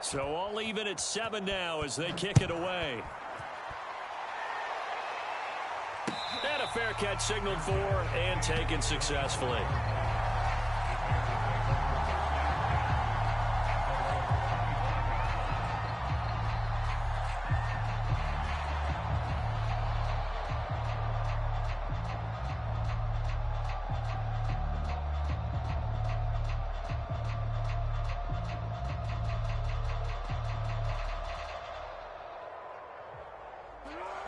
So all even at 7 now as they kick it away. And a fair catch signaled for and taken successfully.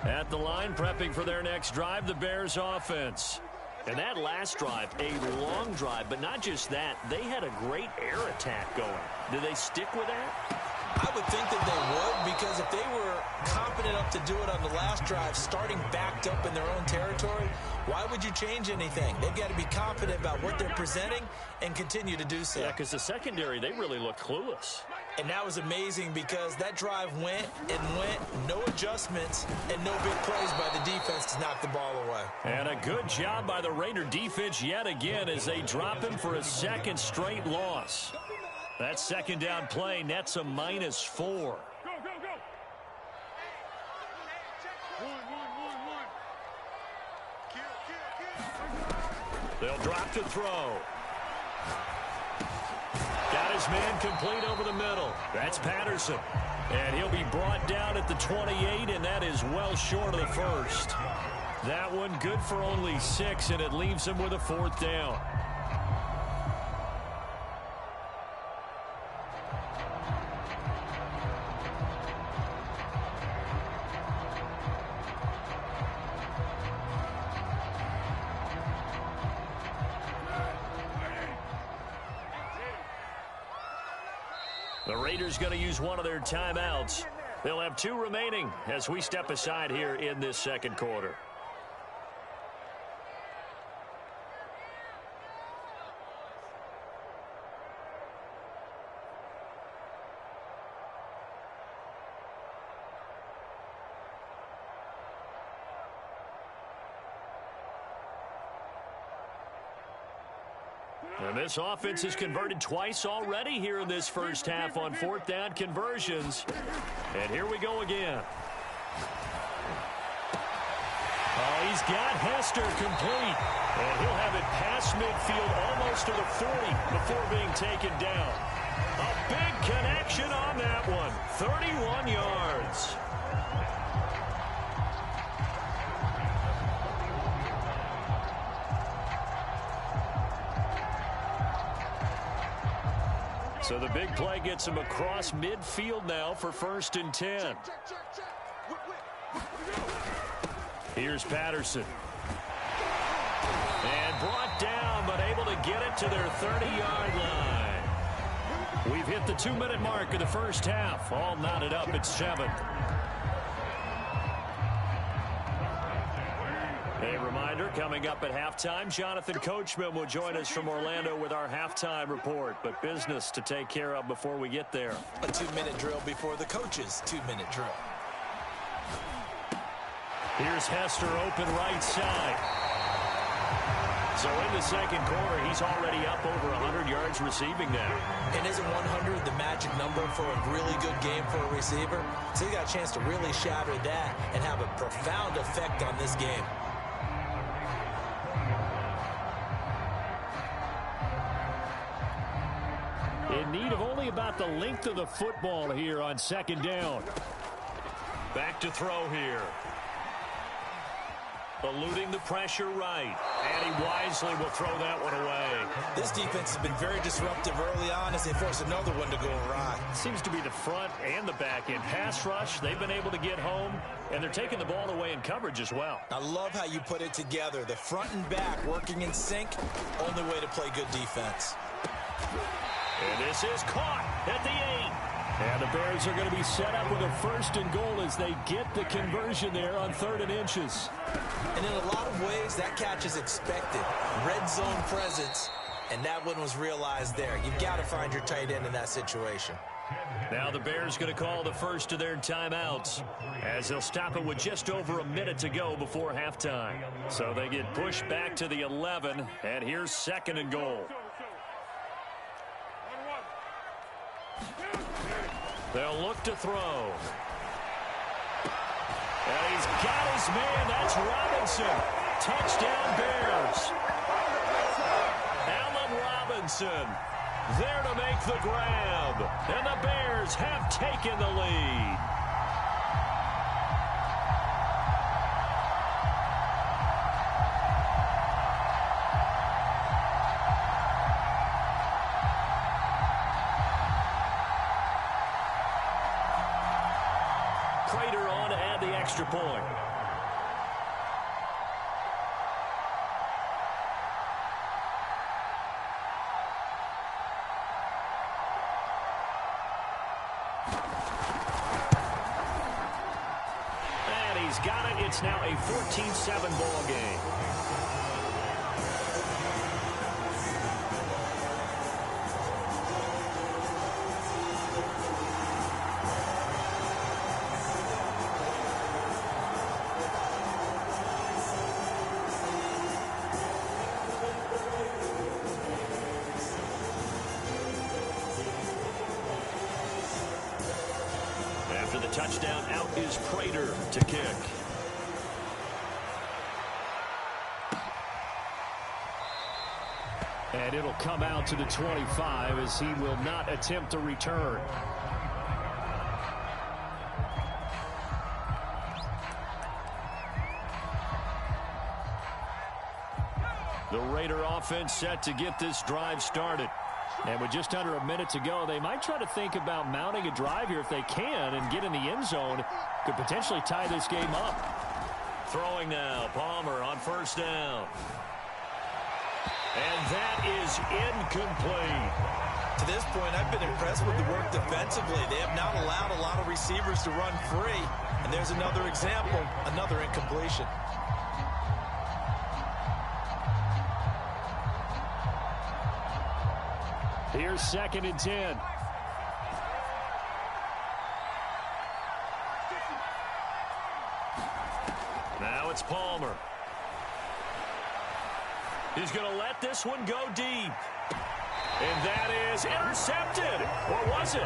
At the line, prepping for their next drive, the Bears offense. And that last drive, a long drive, but not just that. They had a great air attack going. Do they stick with that? I would think that they would, because if they were confident enough to do it on the last drive, starting backed up in their own territory, why would you change anything? They've got to be confident about what they're presenting and continue to do so. Yeah, because the secondary, they really look clueless. And that was amazing because that drive went and went, no adjustments, and no big plays by the defense to knock the ball away. And a good job by the Raider defense yet again as they drop him for a second straight loss. That second down play nets a -4. They'll drop to throw. Got his man complete over the middle. That's Patterson. And he'll be brought down at the 28, and that is well short of the first. That one good for only 6, and it leaves him with a 4th down. The Raiders going to use one of their timeouts. They'll have 2 remaining as we step aside here in this second quarter. And this offense has converted twice already here in this first half on 4th down conversions. And here we go again. Oh, he's got Hester complete. And he'll have it past midfield almost to the 40 before being taken down. A big connection on that one. 31 yards. So the big play gets him across midfield now for 1st and 10. Here's Patterson. And brought down, but able to get it to their 30-yard line. We've hit the 2-minute mark of the first half. All knotted up at 7. A reminder, coming up at halftime, Jonathan Coachman will join us from Orlando with our halftime report. But business to take care of before we get there. A 2-minute drill before the coach's 2-minute drill. Here's Hester open right side. So in the second quarter, he's already up over 100 yards receiving now. And isn't 100 the magic number for a really good game for a receiver? So he got a chance to really shatter that and have a profound effect on this game. In need of only about the length of the football here on 2nd down. Back to throw here. Eluding the pressure right. And he wisely will throw that one away. This defense has been very disruptive early on as they force another one to go awry. Seems to be the front and the back end. Pass rush, they've been able to get home, and they're taking the ball away in coverage as well. I love how you put it together. The front and back working in sync, only way to play good defense. And this is caught at the 8. And the Bears are going to be set up with a 1st and goal as they get the conversion there on 3rd and inches. And in a lot of ways, that catch is expected. Red zone presence, and that one was realized there. You've got to find your tight end in that situation. Now the Bears going to call the first of their timeouts as they'll stop it with just over a minute to go before halftime. So they get pushed back to the 11, and here's 2nd and goal. They'll look to throw. And he's got his man. That's Robinson. Touchdown, Bears. Allen Robinson there to make the grab. And the Bears have taken the lead. Prater on to add the extra point. And he's got it. It's now a 14-7 ball game. After the touchdown, out is Prater to kick. And it'll come out to the 25 as he will not attempt to return. The Raider offense set to get this drive started. And with just under a minute to go, they might try to think about mounting a drive here if they can and get in the end zone. Could potentially tie this game up. Throwing now, Palmer on first down. And that is incomplete. To this point, I've been impressed with the work defensively. They have not allowed a lot of receivers to run free. And there's another example, another incompletion. Here's 2nd and 10. Now it's Palmer. He's going to let this one go deep. And that is intercepted. Or was it?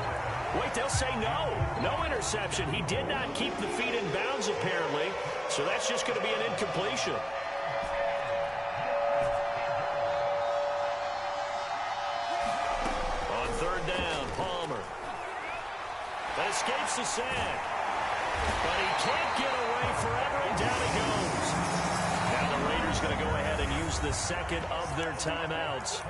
Wait, they'll say no. No interception. He did not keep the feet in bounds, apparently. So that's just going to be an incompletion. On 3rd down, Palmer. That escapes the sack. But he can't get away forever, and down he goes. Now the Raiders going to go ahead and use the second of their timeouts,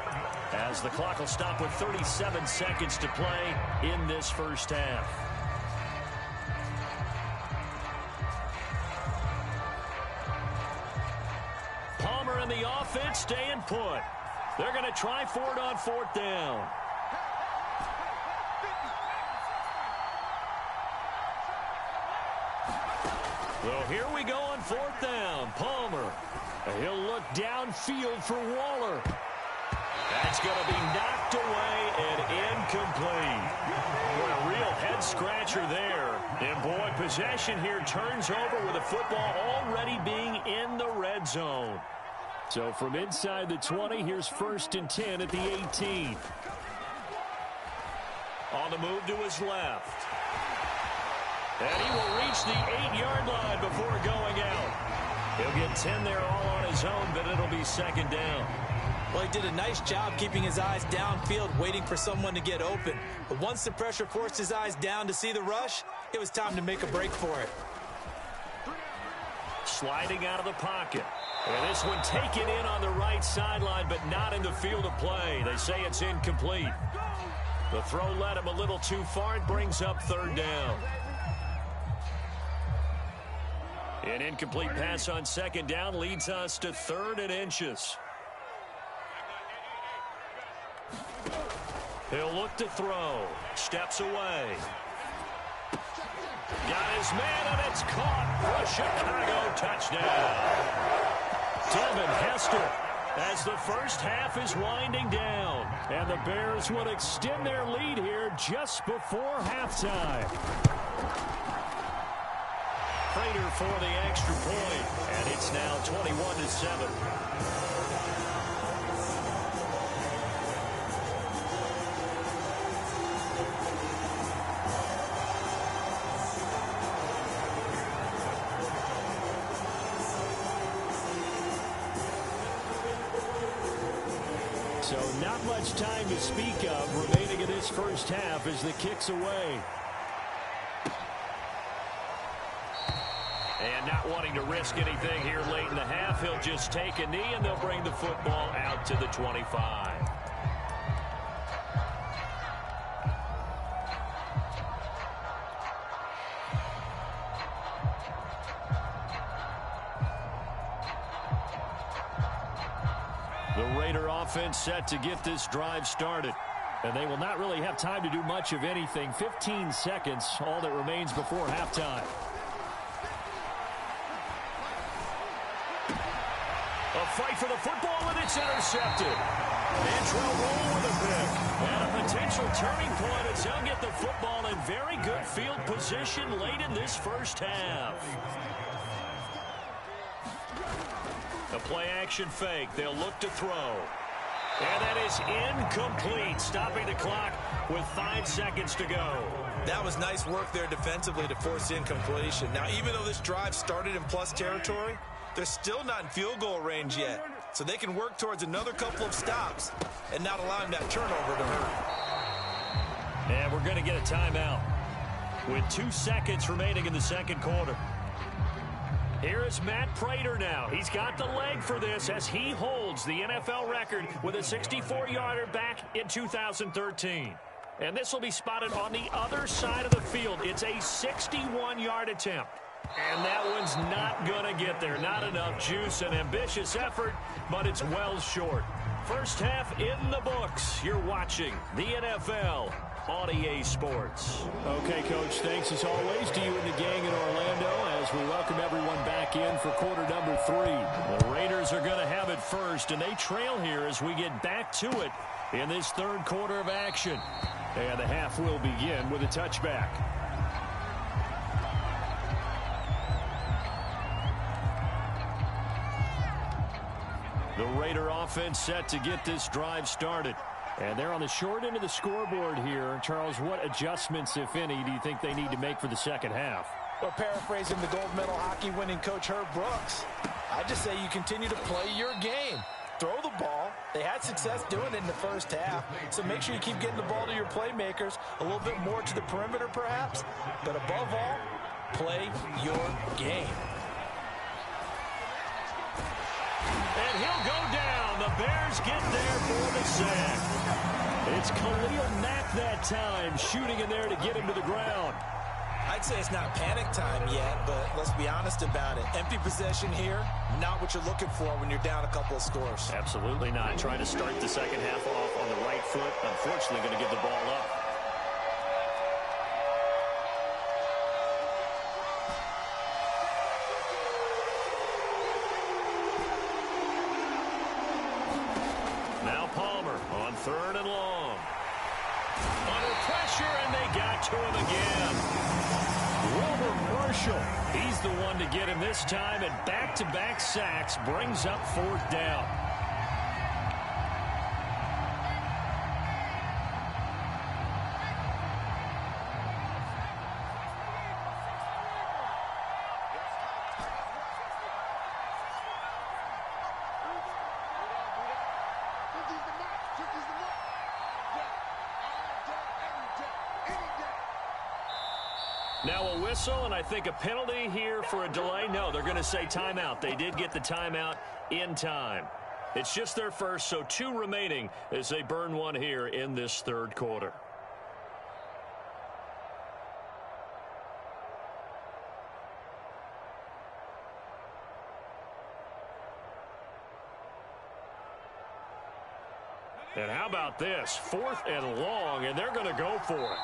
as the clock will stop with 37 seconds to play in this first half. Palmer and the offense staying put. They're going to try for it on 4th down. Well, here we go on 4th down. Palmer. He'll look downfield for Waller. That's going to be knocked away and incomplete. Boy, a real head-scratcher there. And, boy, possession here turns over with the football already being in the red zone. So from inside the 20, here's 1st and 10 at the 18. On the move to his left. And he will reach the 8-yard line before going out. He'll get 10 there all on his own, but it'll be 2nd down. Well, he did a nice job keeping his eyes downfield, waiting for someone to get open. But once the pressure forced his eyes down to see the rush, it was time to make a break for it. Sliding out of the pocket. And this one taken in on the right sideline, but not in the field of play. They say it's incomplete. The throw led him a little too far. It brings up 3rd down. An incomplete pass on 2nd down leads us to 3rd and inches. He'll look to throw. Steps away. Got his man, and it's caught for a Chicago touchdown. Devin Hester, as the first half is winding down. And the Bears will extend their lead here just before halftime. Prater for the extra point, and it's now 21-7. So not much time to speak of remaining in this first half as the kick's away. And not wanting to risk anything here late in the half, he'll just take a knee and they'll bring the football out to the 25. The Raider offense set to get this drive started. And they will not really have time to do much of anything. 15 seconds, all that remains before halftime. A fight for the football, and it's intercepted. Antrell Roll with a pick. And a potential turning point as he'll get the football in very good field position late in this first half. A play-action fake. They'll look to throw. And that is incomplete, stopping the clock with 5 seconds to go. That was nice work there defensively to force incompletion. Now, even though this drive started in plus territory, they're still not in field goal range yet. So they can work towards another couple of stops and not allowing that turnover to hurt. And we're going to get a timeout with 2 seconds remaining in the second quarter. Here is Matt Prater now. He's got the leg for this as he holds the NFL record with a 64-yarder back in 2013. And this will be spotted on the other side of the field. It's a 61-yard attempt. And that one's not going to get there. Not enough juice, an ambitious effort, but it's well short. First half in the books. You're watching the NFL on EA Sports. Okay, Coach, thanks as always to you and the gang in Orlando as we welcome everyone back in for quarter number 3. The Raiders are going to have it first, and they trail here as we get back to it in this third quarter of action. And the half will begin with a touchback. The Raider offense set to get this drive started. And they're on the short end of the scoreboard here. Charles, what adjustments, if any, do you think they need to make for the second half? Well, paraphrasing the gold medal hockey winning coach Herb Brooks, I just say you continue to play your game. Throw the ball. They had success doing it in the first half, so make sure you keep getting the ball to your playmakers, a little bit more to the perimeter perhaps, but above all, play your game. And he'll go down. The Bears get there for the sack. It's Khalil Mack that time, shooting in there to get him to the ground. I'd say it's not panic time yet, but let's be honest about it. Empty possession here, not what you're looking for when you're down a couple of scores. Absolutely not. Trying to start the second half off on the right foot. Unfortunately, going to give the ball up. Now Palmer on 3rd and long. Under pressure, and they got to him again. Wilbur Marshall, he's the one to get him this time, and back-to-back sacks brings up 4th down. Now a whistle, and I think a penalty here for a delay. No, they're going to say timeout. They did get the timeout in time. It's just their first, so 2 remaining as they burn one here in this third quarter. And how about this? 4th and long, and they're going to go for it.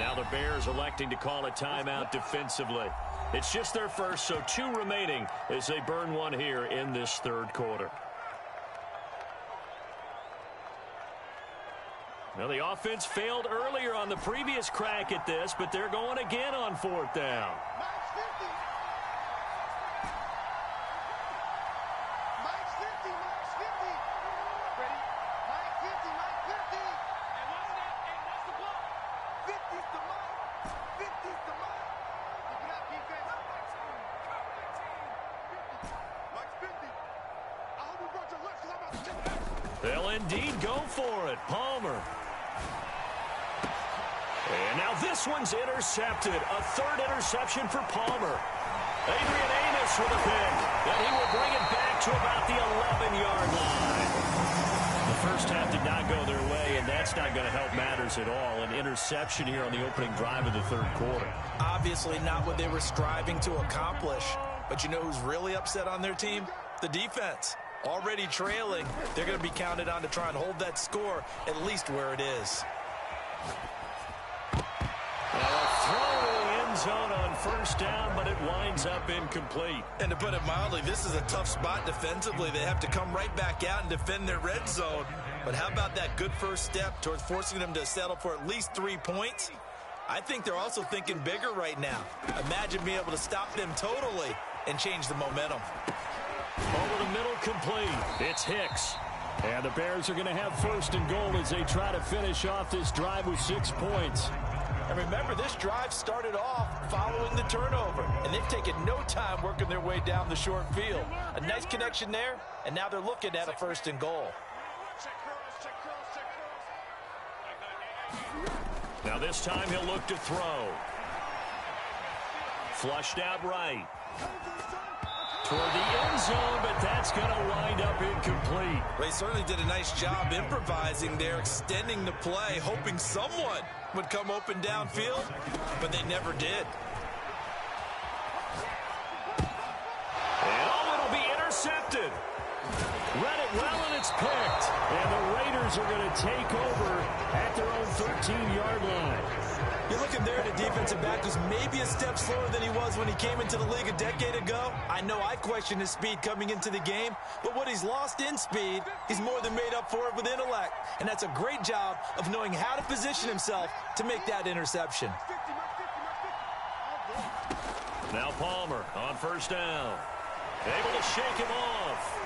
Now the Bears electing to call a timeout defensively. It's just their first, so 2 remaining as they burn one here in this third quarter. Now the offense failed earlier on the previous crack at this, but they're going again on 4th down. They'll indeed go for it. Palmer. And now this one's intercepted. A third interception for Palmer. Adrian Amos with a pick. And he will bring it back to about the 11-yard line. The first half did not go their way, and that's not going to help matters at all. An interception here on the opening drive of the third quarter. Obviously not what they were striving to accomplish. But you know who's really upset on their team? The defense. Already trailing. They're going to be counted on to try and hold that score at least where it is. Throw to the end zone on first down, but it winds up incomplete. And to put it mildly, this is a tough spot defensively. They have to come right back out and defend their red zone. But how about that good first step towards forcing them to settle for at least 3 points? I think they're also thinking bigger right now. Imagine being able to stop them totally and change the momentum. Over the middle, complete. It's Hicks. And the Bears are going to have first and goal as they try to finish off this drive with 6 points. And remember, this drive started off following the turnover, and they've taken no time working their way down the short field. A nice connection there, and now they're looking at a first and goal. Now this time he'll look to throw. Flushed out right. Toward the end zone, but that's going to wind up incomplete. They certainly did a nice job improvising there, extending the play, hoping someone would come open downfield, but they never did. And it'll be intercepted. Read it well, and it's picked. And the Raiders are going to take over at their own 13-yard line. You're looking there at a defensive back who's maybe a step slower than he was when he came into the league a decade ago. I know I questioned his speed coming into the game, but what he's lost in speed, he's more than made up for it with intellect. And that's a great job of knowing how to position himself to make that interception. Now Palmer on first down. Able to shake him off.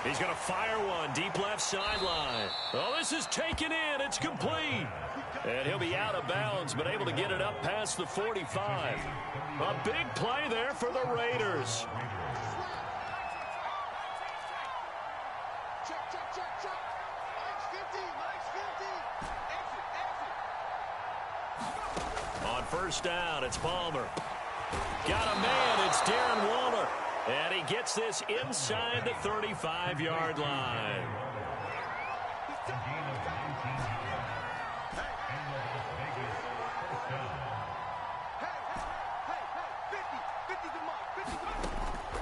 He's going to fire one deep left sideline. Oh, this is taken in. It's complete. And he'll be out of bounds, but able to get it up past the 45. A big play there for the Raiders. On first down, it's Palmer. Got a man. It's Darren Waller. And he gets this inside the 35-yard line.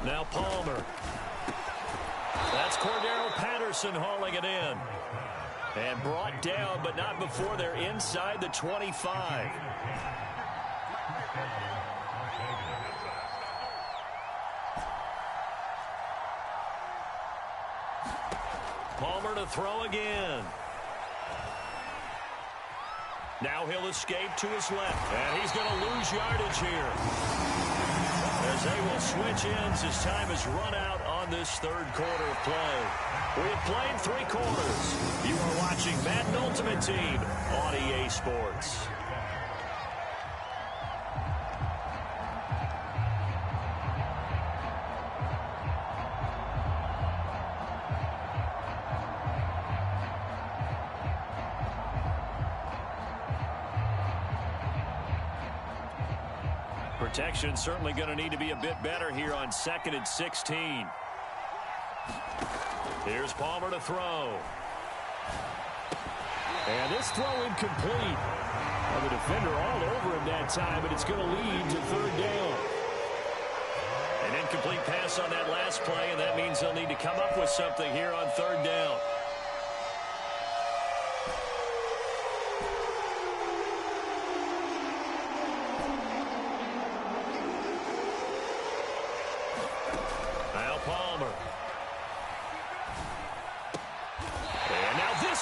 Now Palmer. That's Cordero Patterson hauling it in. And brought down, but not before they're inside the 25. Palmer to throw again. Now he'll escape to his left. And he's going to lose yardage here. As they will switch ends as time has run out on this third quarter of play. We have played 3 quarters. You are watching Madden Ultimate Team on EA Sports. Protection certainly going to need to be a bit better here on 2nd and 16. Here's Palmer to throw. And this throw incomplete. Well, the defender all over him that time, but it's going to lead to third down. An incomplete pass on that last play, and that means they'll need to come up with something here on third down.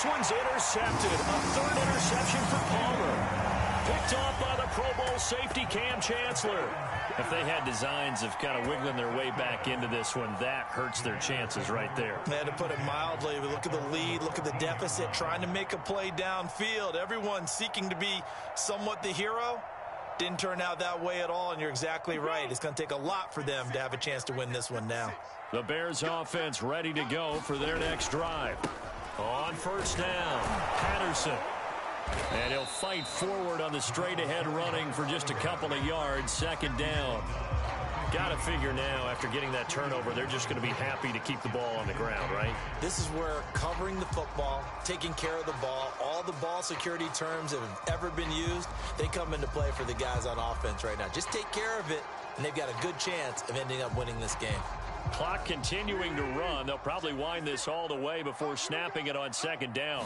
One's intercepted. A third interception for Palmer. Picked off by the Pro Bowl safety Cam Chancellor. If they had designs of kind of wiggling their way back into this one, that hurts their chances right there. To put it mildly, we look at the lead, look at the deficit, trying to make a play downfield. Everyone seeking to be somewhat the hero. Didn't turn out that way at all, and you're exactly right. It's going to take a lot for them to have a chance to win this one now. The Bears offense ready to go for their next drive. On first down, Patterson. And he'll fight forward on the straight-ahead running for just a couple of yards. Second down. Got to figure now, after getting that turnover, they're just going to be happy to keep the ball on the ground, right? This is where covering the football, taking care of the ball, all the ball security terms that have ever been used, they come into play for the guys on offense right now. Just take care of it, and they've got a good chance of ending up winning this game. Clock continuing to run. They'll probably wind this all the way before snapping it on second down.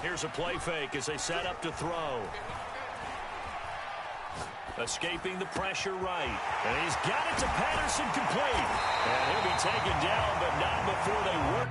Here's a play fake as they set up to throw. Escaping the pressure right. And he's got it to Patterson, complete. And he'll be taken down, but not before they work.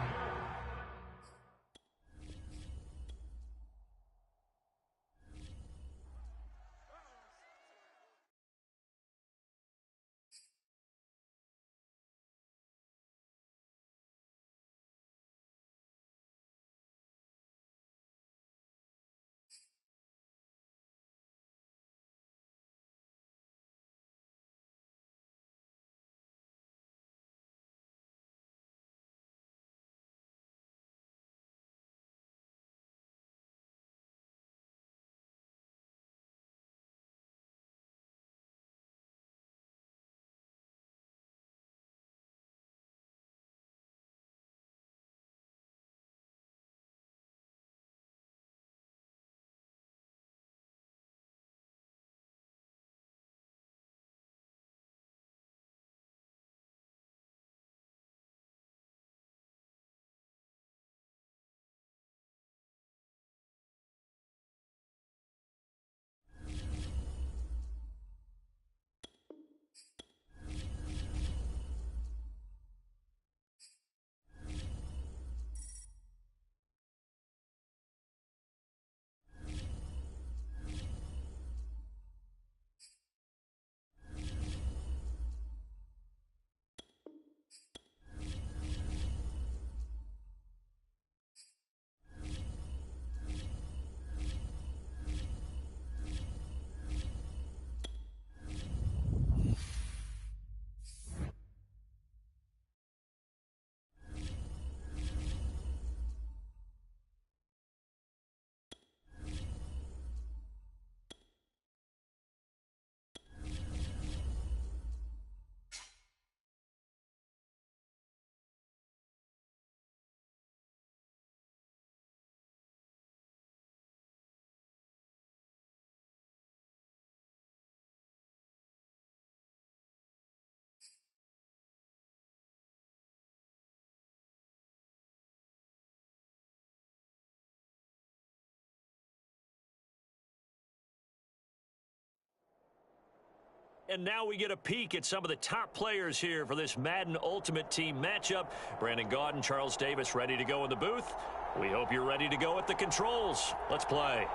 And now we get a peek at some of the top players here for this Madden Ultimate Team matchup. Brandon Gaudin, Charles Davis ready to go in the booth. We hope you're ready to go at the controls. Let's play.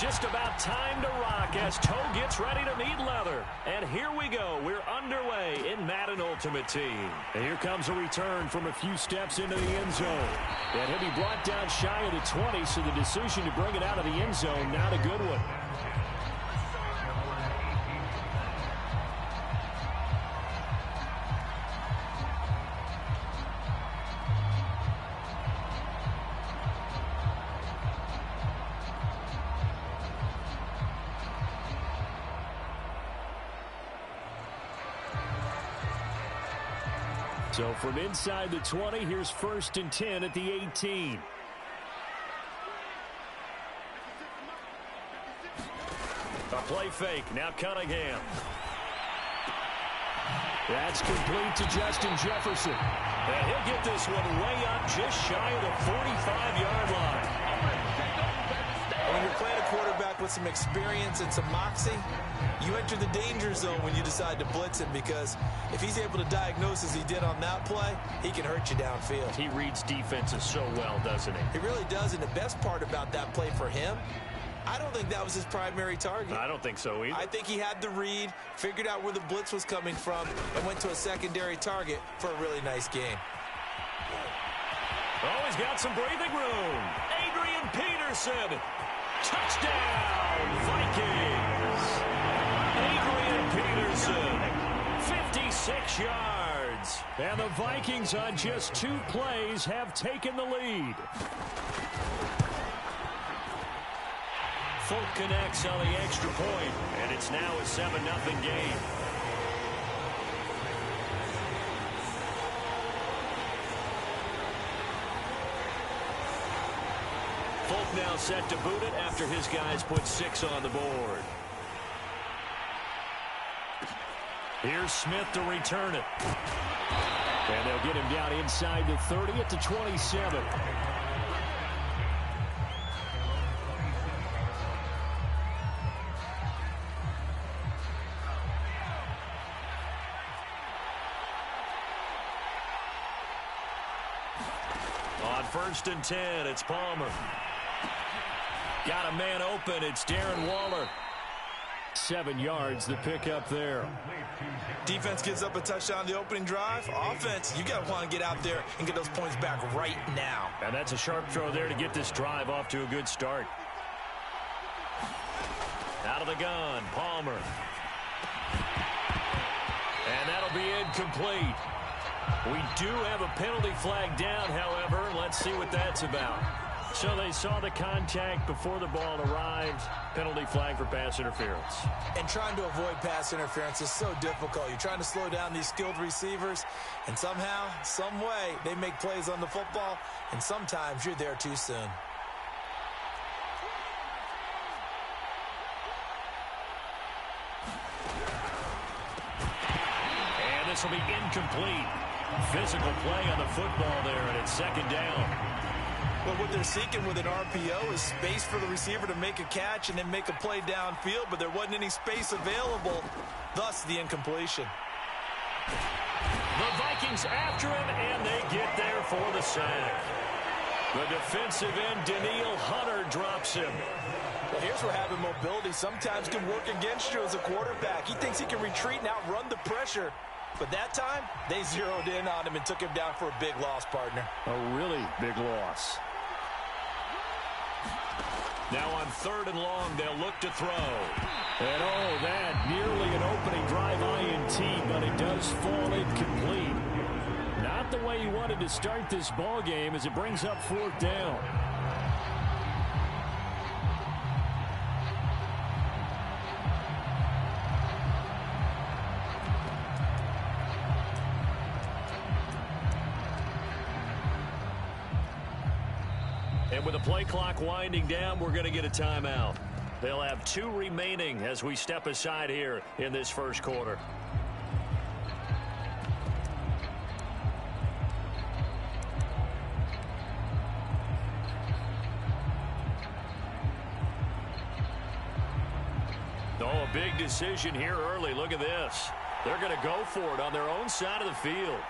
Just about time to rock as Toe gets ready to meet leather. And here we go. We're underway in Madden Ultimate Team. And here comes a return from a few steps into the end zone. And he'll be brought down shy of the 20, so the decision to bring it out of the end zone, not a good one. So from inside the 20, here's 1st and 10 at the 18. A play fake. Now Cunningham. That's complete to Justin Jefferson. And he'll get this one way up just shy of the 45-yard line. When you're playing a quarterback quarterback with some experience and some moxie, you enter the danger zone when you decide to blitz him, because if he's able to diagnose as he did on that play, he can hurt you downfield. He reads defenses so well, doesn't he? He really does, and the best part about that play for him, I don't think that was his primary target. I don't think so either. I think he had the read, figured out where the blitz was coming from, and went to a secondary target for a really nice game. Oh, he's got some breathing room. Adrian Peterson. Touchdown, Vikings. Adrian Peterson, 56 yards. And the Vikings on just 2 plays have taken the lead. Folk connects on the extra point, and it's now a 7-0 game. Folk now set to boot it after his guys put 6 on the board. Here's Smith to return it. And they'll get him down inside the 30 at the 27. On 1st and 10, it's Palmer. Got a man open. It's Darren Waller. 7 yards, the pickup there. Defense gives up a touchdown the opening drive. Offense, you got to want to get out there and get those points back right now. And that's a sharp throw there to get this drive off to a good start. Out of the gun, Palmer. And that'll be incomplete. We do have a penalty flag down, however. Let's see what that's about. So they saw the contact before the ball arrived. Penalty flag for pass interference. And trying to avoid pass interference is so difficult. You're trying to slow down these skilled receivers, and somehow, some way, they make plays on the football, and sometimes you're there too soon. And this will be incomplete. Physical play on the football there, and it's 2nd down. But what they're seeking with an RPO is space for the receiver to make a catch and then make a play downfield, but there wasn't any space available, thus the incompletion. The Vikings after him, and they get there for the sack. The defensive end, Daniil Hunter, drops him. Well, here's where having mobility sometimes can work against you as a quarterback. He thinks he can retreat and outrun the pressure. But that time, they zeroed in on him and took him down for a big loss, partner. A really big loss. Now on 3rd and long, they'll look to throw. And oh, that nearly an opening drive INT, but it does fall incomplete. Not the way he wanted to start this ball game as it brings up 4th down. And with the play clock winding down, we're going to get a timeout. They'll have 2 remaining as we step aside here in this 1st quarter. Oh, a big decision here early. Look at this. They're going to go for it on their own side of the field.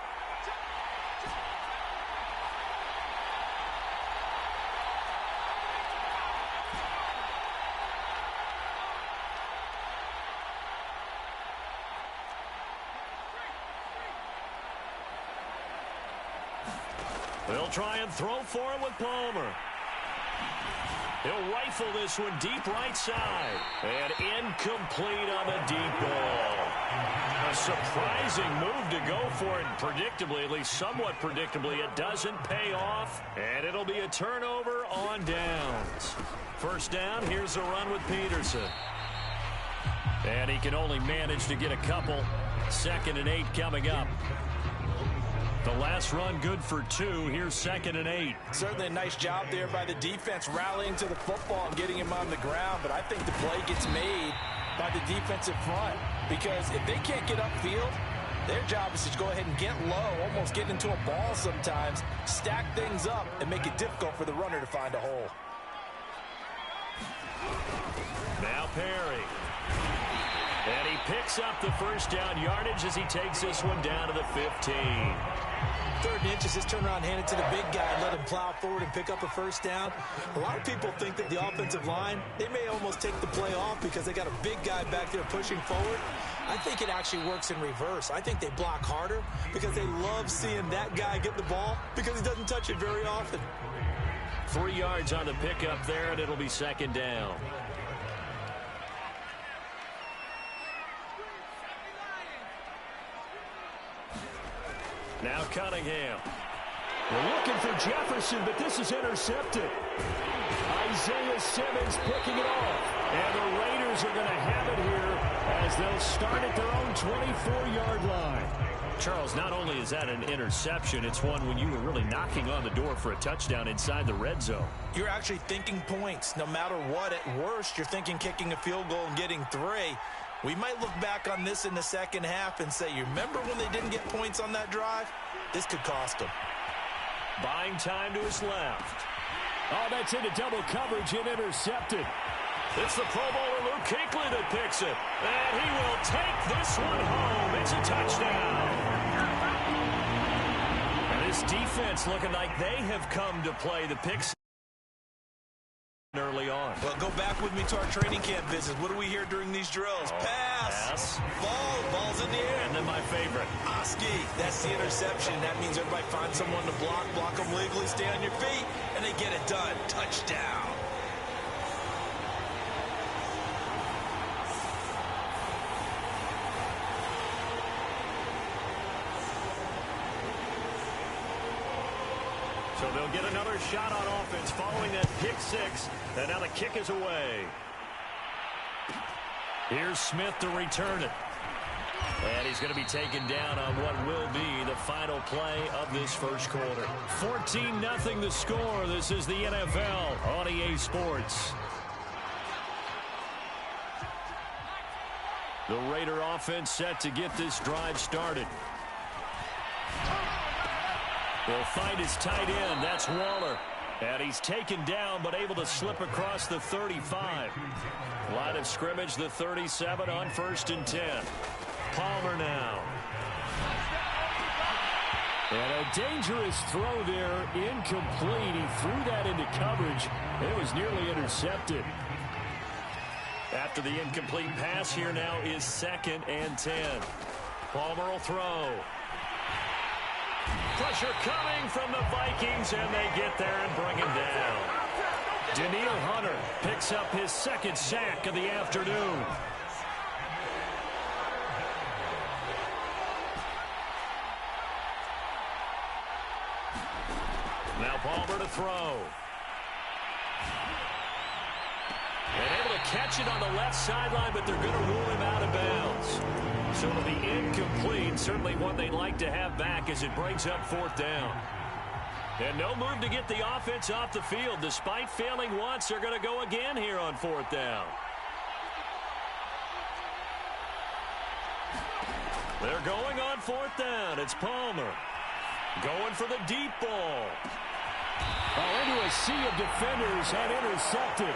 They'll try and throw for him with Palmer. He'll rifle this one deep right side. And incomplete on the deep ball. A surprising move to go for it. Predictably, at least somewhat predictably, it doesn't pay off. And it'll be a turnover on downs. 1st down, here's a run with Peterson. And he can only manage to get a couple. 2nd and 8 coming up. The last run good for 2. Here's 2nd and 8. Certainly a nice job there by the defense rallying to the football and getting him on the ground. But I think the play gets made by the defensive front. Because if they can't get upfield, their job is to go ahead and get low, almost get into a ball sometimes, stack things up, and make it difficult for the runner to find a hole. Now Perry. And he picks up the first down yardage as he takes this one down to the 15. 3rd and inches, just turn around, hand it to the big guy, and let him plow forward and pick up a first down. A lot of people think that the offensive line, they may almost take the play off because they got a big guy back there pushing forward. I think it actually works in reverse. I think they block harder because they love seeing that guy get the ball because he doesn't touch it very often. 3 yards on the pickup there, and it'll be 2nd down. Now Cunningham. They're looking for Jefferson, but this is intercepted. Isaiah Simmons picking it off. And the Raiders are going to have it here as they'll start at their own 24-yard line. Charles, not only is that an interception, it's one when you were really knocking on the door for a touchdown inside the red zone. You're actually thinking points. No matter what, at worst, you're thinking kicking a field goal and getting 3. We might look back on this in the second half and say, you remember when they didn't get points on that drive? This could cost them. Buying time to his left. Oh, that's into double coverage and intercepted. It's the Pro Bowler Luke Kuechly that picks it. And he will take this one home. It's a touchdown. And this defense looking like they have come to play the picks early on. Well, go back with me to our training camp visit. What do we hear during these drills? Pass. Ball's in the air. And then my favorite. Oski. That's the interception. That means everybody find someone to block them legally, stay on your feet, and they get it done. Touchdown. So they'll get another shot on offense following that pick 6. And now the kick is away. Here's Smith to return it. And he's going to be taken down on what will be the final play of this first quarter. 14-0 the score. This is the NFL on EA Sports. The Raider offense set to get this drive started. Will find his tight end. That's Waller. And he's taken down but able to slip across the 35. Line of scrimmage, the 37 on 1st and 10. Palmer now. And a dangerous throw there. Incomplete. He threw that into coverage. It was nearly intercepted. After the incomplete pass, here now is 2nd and 10. Palmer will throw. Pressure coming from the Vikings, and they get there and bring him down. Daniil Hunter picks up his 2nd sack of the afternoon. Now Palmer to throw. And able to catch it on the left sideline, but they're going to rule him out of bounds. So it'll be incomplete. Certainly one they'd like to have back as it brings up 4th down. And no move to get the offense off the field. Despite failing once, they're going to go again here on 4th down. They're going on 4th down. It's Palmer going for the deep ball. Oh, into a sea of defenders and intercepted.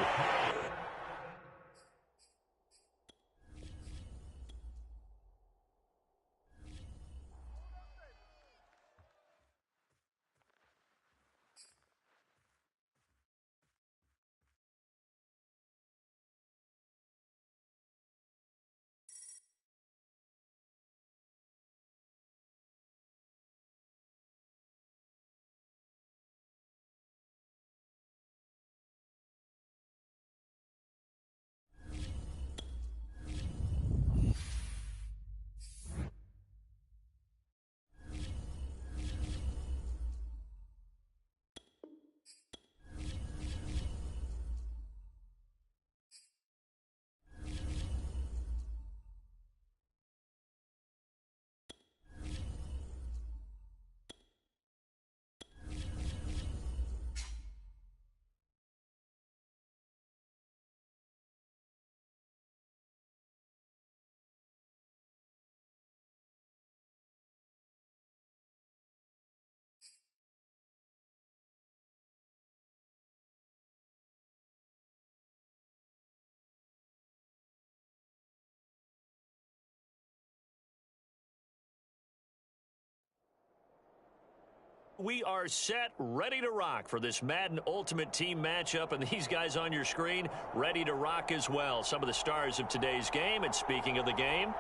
we are set, ready to rock for this Madden Ultimate Team matchup, and these guys on your screen ready to rock as well. Some of the stars of today's game, and speaking of the game,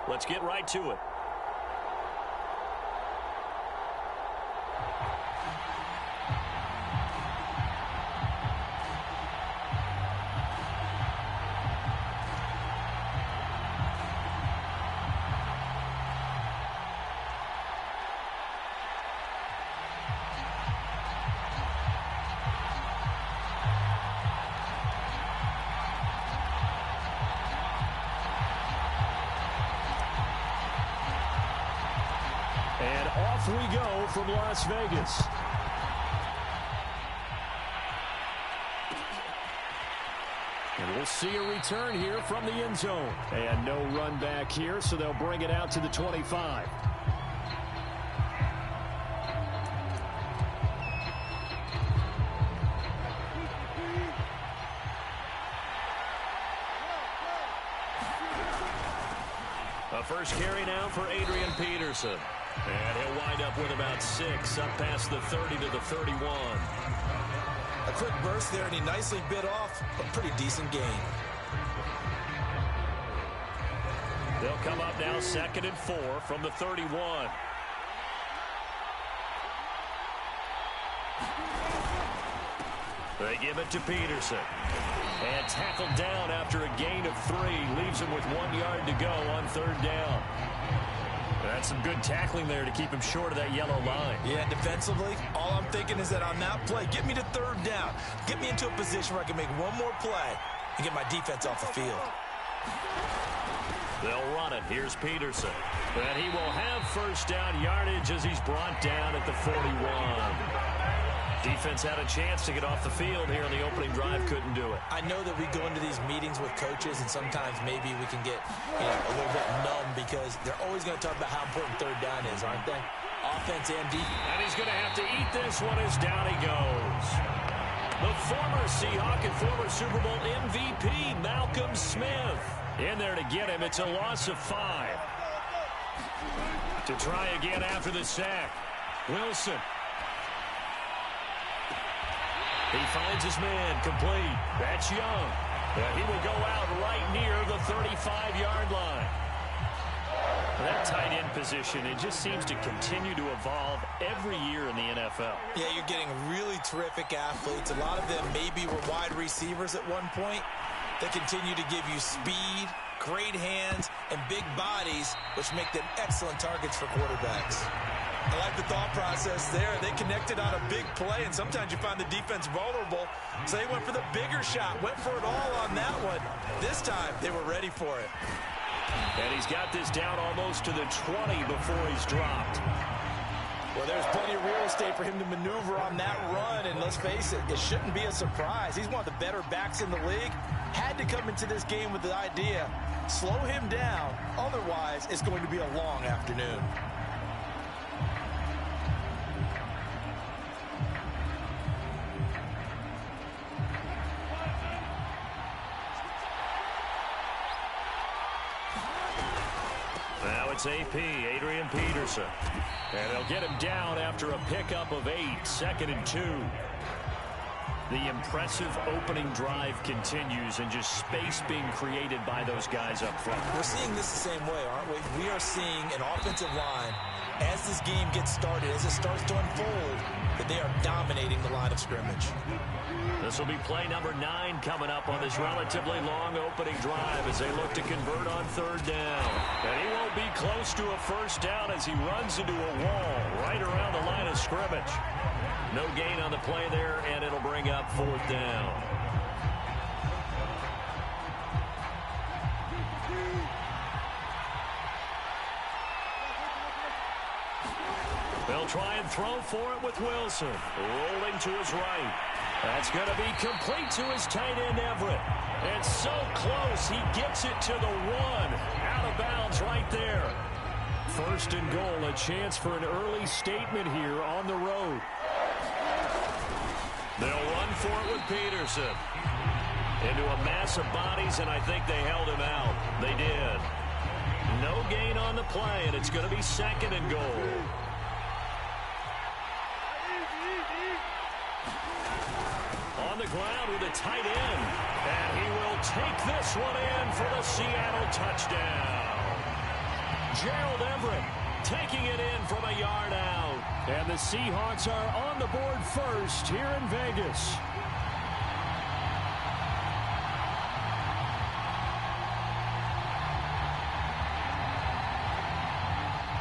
let's get right to it. And off we go from Las Vegas. And we'll see a return here from the end zone. And no run back here, so they'll bring it out to the 25. A first carry now for Adrian Peterson. And he'll wind up with about 6, up past the 30 to the 31. A quick burst there, and he nicely bit off a pretty decent gain. They'll come up now 2nd and 4 from the 31. They give it to Peterson. And tackled down after a gain of 3. Leaves him with 1 yard to go on 3rd down. That's some good tackling there to keep him short of that yellow line. Yeah, defensively, all I'm thinking is that on that play, get me to 3rd down. Get me into a position where I can make one more play and get my defense off the field. They'll run it. Here's Peterson. And he will have 1st down yardage as he's brought down at the 41. Defense had a chance to get off the field here in the opening drive, couldn't do it. I know that we go into these meetings with coaches, and sometimes maybe we can get a little bit numb because they're always going to talk about how important 3rd down is, aren't they? Offense and defense. And he's going to have to eat this one as down he goes. The former Seahawk and former Super Bowl MVP, Malcolm Smith. In there to get him. It's a loss of 5. To try again after the sack. Wilson. He finds his man, complete. That's Young. And he will go out right near the 35-yard line. That tight end position, it just seems to continue to evolve every year in the NFL. Yeah, you're getting really terrific athletes. A lot of them maybe were wide receivers at one point. They continue to give you speed, great hands, and big bodies, which make them excellent targets for quarterbacks. I like the thought process there. They connected on a big play, and sometimes you find the defense vulnerable. So they went for the bigger shot, went for it all on that one. This time, they were ready for it. And he's got this down almost to the 20 before he's dropped. Well, there's plenty of real estate for him to maneuver on that run, and let's face it, it shouldn't be a surprise. He's one of the better backs in the league. Had to come into this game with the idea, slow him down, otherwise it's going to be a long afternoon. Now it's AP, Adrian Peterson. And they'll get him down after a pickup of 8, 2nd and 2. The impressive opening drive continues and just space being created by those guys up front. We're seeing this the same way, aren't we? We are seeing an offensive line, as this game gets started, as it starts to unfold, that they are dominating the line of scrimmage. This will be play number 9 coming up on this relatively long opening drive as they look to convert on 3rd down. And he won't be close to a 1st down as he runs into a wall right around the line of scrimmage. No gain on the play there, and it'll bring up 4th down. They'll try and throw for it with Wilson. Rolling to his right. That's going to be complete to his tight end, Everett. And so close, he gets it to the 1. Out of bounds right there. 1st and goal, a chance for an early statement here on the road. They'll run for it with Peterson. Into a mass of bodies, and I think they held him out. They did. No gain on the play, and it's going to be 2nd and goal. On the ground with a tight end. And he will take this one in for the Seattle touchdown. Gerald Everett taking it in from a yard out. And the Seahawks are on the board first here in Vegas.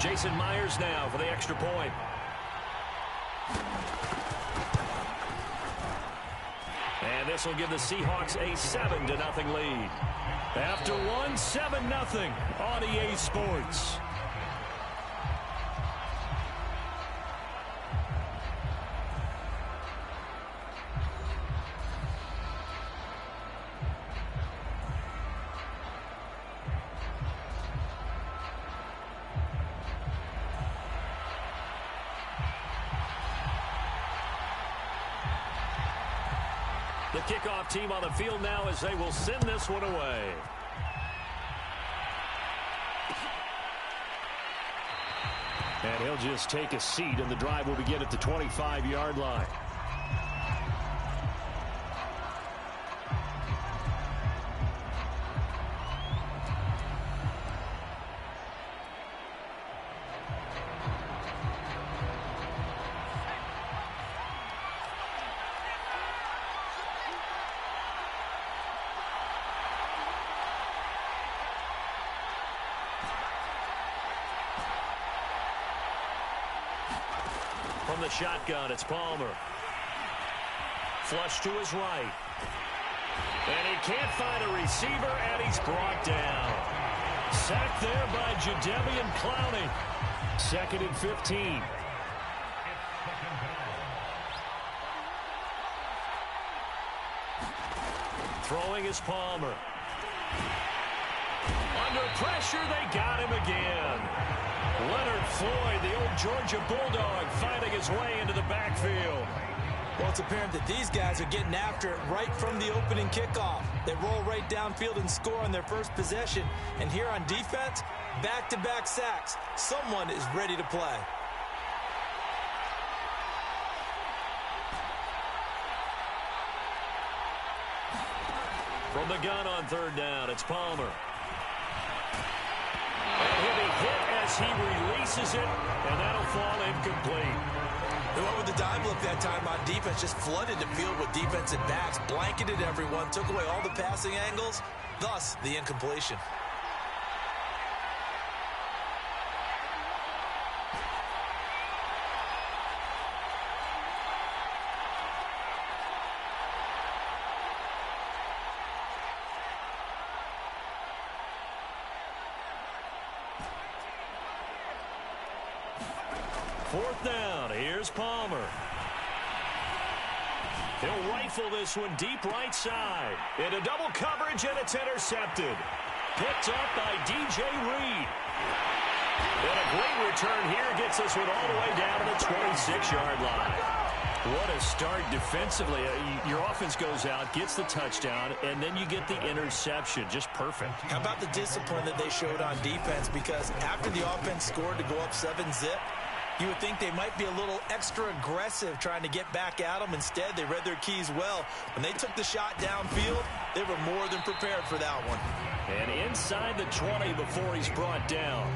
Jason Myers now for the extra point. And this will give the Seahawks a 7-0 lead. After one, 7-0 on EA Sports. The kickoff team on the field now as they will send this one away. And he'll just take a seat, and the drive will begin at the 25-yard line. From the shotgun, it's Palmer. Flush to his right. And he can't find a receiver, and he's brought down. Sacked there by Jadeveon Clowney. 2nd and 15. Throwing is Palmer. Under pressure, they got him again. Leonard Floyd, the old Georgia Bulldog, finding his way into the backfield. Well, it's apparent that these guys are getting after it right from the opening kickoff. They roll right downfield and score on their first possession. And here on defense, back-to-back sacks. Someone is ready to play. From the gun on 3rd down, it's Palmer. And he'll be hit as he releases it, and that'll fall incomplete. They went with the dime look that time on defense, just flooded the field with defensive backs, blanketed everyone, took away all the passing angles, thus the incompletion. Fourth down, here's Palmer. He'll rifle this one deep right side. Into double coverage, and it's intercepted. Picked up by DJ Reed. And a great return here gets this one all the way down to the 26-yard line. What a start defensively. Your offense goes out, gets the touchdown, and then you get the interception. Just perfect. How about the discipline that they showed on defense? Because after the offense scored to go up 7-zip, you would think they might be a little extra aggressive trying to get back at them. Instead, they read their keys well. When they took the shot downfield, they were more than prepared for that one. And inside the 20 before he's brought down.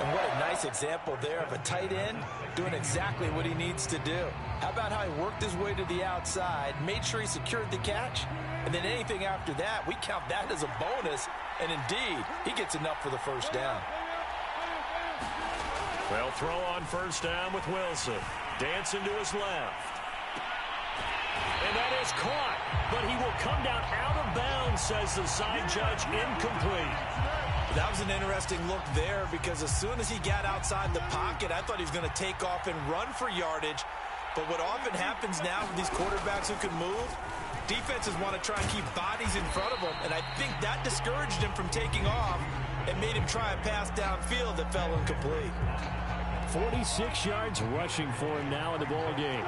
And what a nice example there of a tight end doing exactly what he needs to do. How about how he worked his way to the outside, made sure he secured the catch, and then anything after that, we count that as a bonus. And indeed, he gets enough for the first down. Well, throw on 1st down with Wilson. Dancing to his left. And that is caught. But he will come down out of bounds, says the side judge. Incomplete. That was an interesting look there because as soon as he got outside the pocket, I thought he was going to take off and run for yardage. But what often happens now with these quarterbacks who can move, defenses want to try and keep bodies in front of them. And I think that discouraged him from taking off and made him try a pass downfield that fell incomplete. 46 yards rushing for him now in the ball game.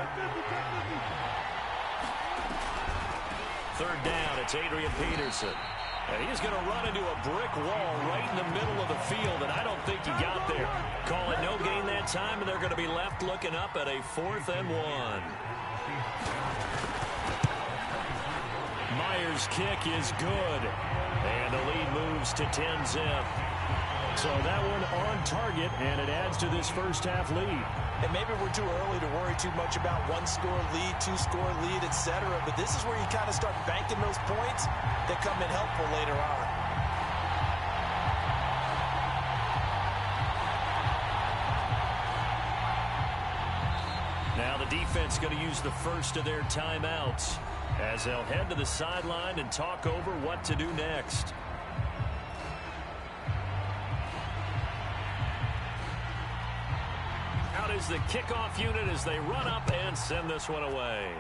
3rd down, it's Adrian Peterson. And he's going to run into a brick wall right in the middle of the field, and I don't think he got there. Call it no gain that time, and they're going to be left looking up at a 4th and 1. Myers' kick is good. And the lead moves to 10-zip. So that one on target, and it adds to this first half lead. And maybe we're too early to worry too much about one-score lead, two-score lead, etc. But this is where you kind of start banking those points that come in helpful later on. Now the defense going to use the first of their timeouts as they'll head to the sideline and talk over what to do next. Out is the kickoff unit as they run up and send this one away.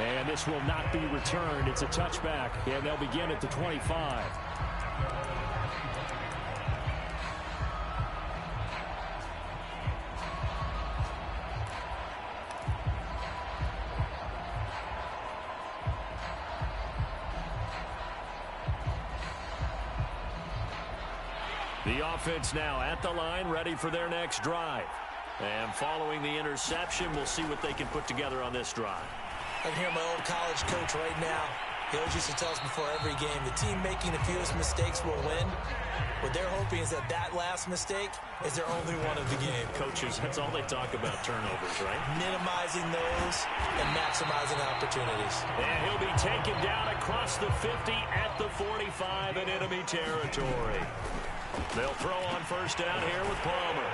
And this will not be returned. It's a touchback, and they'll begin at the 25. The offense now at the line, ready for their next drive. And following the interception, we'll see what they can put together on this drive. I can hear my old college coach right now. He always used to tell us before every game, the team making the fewest mistakes will win. What they're hoping is that that last mistake is their only one of the game. Coaches, that's all they talk about, turnovers, right? Minimizing those and maximizing opportunities. And he'll be taken down across the 50 at the 45 in enemy territory. They'll throw on first down here with Palmer.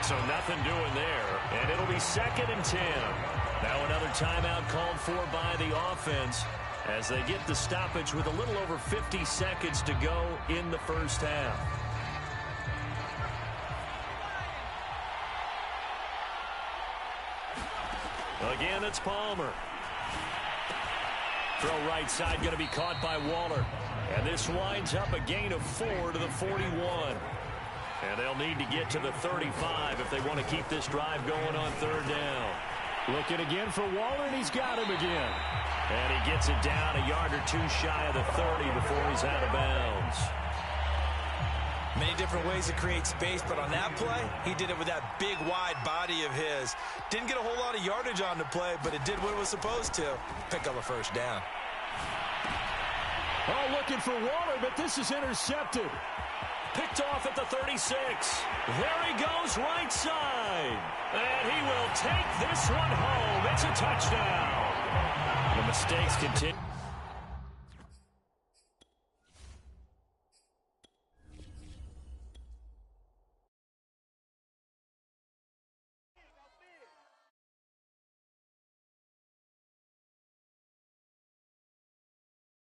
So nothing doing there, and it'll be 2nd and 10. Now another timeout called for by the offense as they get the stoppage with a little over 50 seconds to go in the first half. Again, it's Palmer. Throw right side going to be caught by Waller. And this winds up a gain of 4 to the 41. And they'll need to get to the 35 if they want to keep this drive going on 3rd down. Looking again for Waller, and he's got him again. And he gets it down a yard or two shy of the 30 before he's out of bounds. Many different ways to create space, but on that play, he did it with that big, wide body of his. Didn't get a whole lot of yardage on the play, but it did what it was supposed to. Pick up a first down. Oh, looking for Waller, but this is intercepted. Picked off at the 36. There he goes right side. And he will take this one home. It's a touchdown. The mistakes continue.